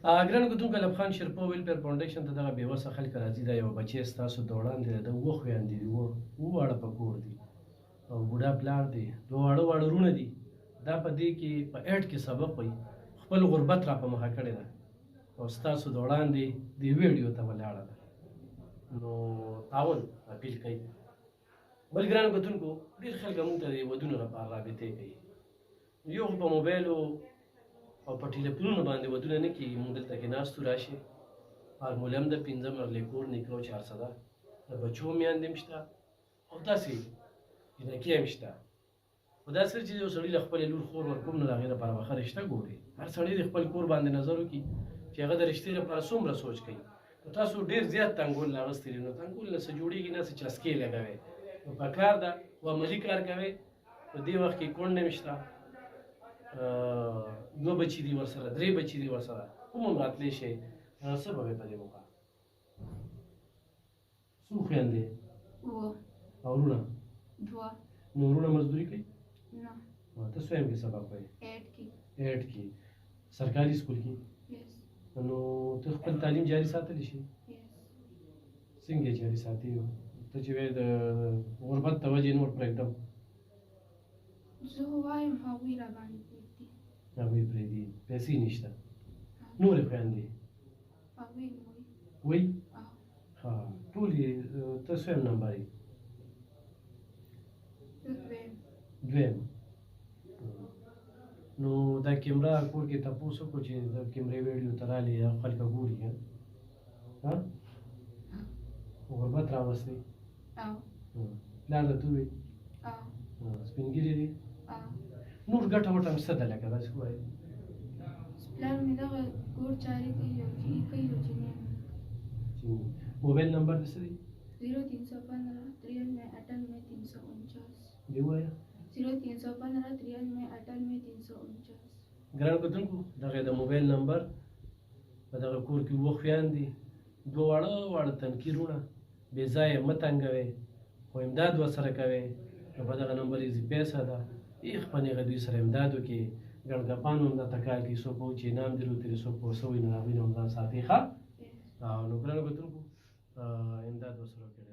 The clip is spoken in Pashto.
ګرانو کتونکو ایلب خان شیرپا ویلفیر فاونډیشن ته دغه بېوسه خلک راځي. دا یو بچی ستاسو د وړاندې دی، د اووه خویندې دي، اووه واړه په کور دي او بوډا پلار دی، دوه واړه واړه وروڼه دي. دا په دې کې په 8 کې سبق وایي، خپل غربت را په مخه کړې ده او ستاسو د وړاندې دې ویډیو ته ولاړه ده. نو تعاون اپیل کوي. بل ګرانو کتونکو ډېر خلک موږ ته د ودونو لپاره رابطې کوي. یو خو په موبایلو او په ټلیفونونو باندې ودونه نه کېږي. موږ دلته کې ناستو راشي، فارموله هم ده، 5 مرلې کور نیکرو 400 د بچو میندې هم شته او داسې جنکۍ هم شته. خو دا سر چې یو سړي له خپلې لور خور ورکوم نو د هغې لپاره به ښه رشته ګوري. هر سړی د خپل کور باندې نظر وکړي چې هغه د رشتې لپاره څومره سوچ کوي. نو تاسو ډېر زیات تنګول راغستې دي، نو تنګول نه څه جوړېږي نه څه چسکې لګوئ. نو پکار ده خو عملي کار کوئ. په دې وخت کې کونډ هم شته، 2 بچي دي ورسره، 3 بچي دي ورسره، کوم هم راتلی شي. څه به وې په دې موقع؟ څو خویندې او وروڼه؟ 2. نو وروڼه مزدوري کوي؟ نه. ته څویم کې سبق وایې؟ 8 کې. سرکاري سکول کې؟ نو ته خپل تعلیم جاري ساتلی شي؟ څنګه یې جاري ساتي؟ ته چې وایې د غربت د وجې نور پرېږدم، زه وایم هغوی راباندې پرېږدي. هغوی پرېږدي، پیسې نشته. نورې خویندې هغوی وایي؟ ها ټول یې. ته څویم نمبر یې؟ 2. نو دا کیمره کور کې تپوس وکړو چې د کیمرې ویډیو ته رالې خلک ګوري. ها غربت راوستی؟ پلار درته ووایي؟ سپین ږیري دي؟ نور ګټه وټه هم څه ده لکه داسې ووایي؟ پلار مې دغه کور چارې کوي او چې کوي او چې نه. موبایل نمبر دې څه دی؟ 0315 93 98 349. دې ووایه. 0315 93 98 349. ګرانو کتونکو دغه د موبایل نمبر په دغه کور کې 2 خویندې، 2 واړه واړه تنکي وروڼه. بې ځایه مه تنګوئ خو امداد ورسره کوئ. نو په دغه نمبر ایزي پیسه ده، ایخ په نیغه دوی سره امداد وکړي. ګڼګپانو هم درته کار کوي، څوک به چې انعام دې روتري، څوک به څه وایي، نو هغوی نه هم ځان ساتي. ښه نو ګرانو کتونکو امداد ورسره وکړئ.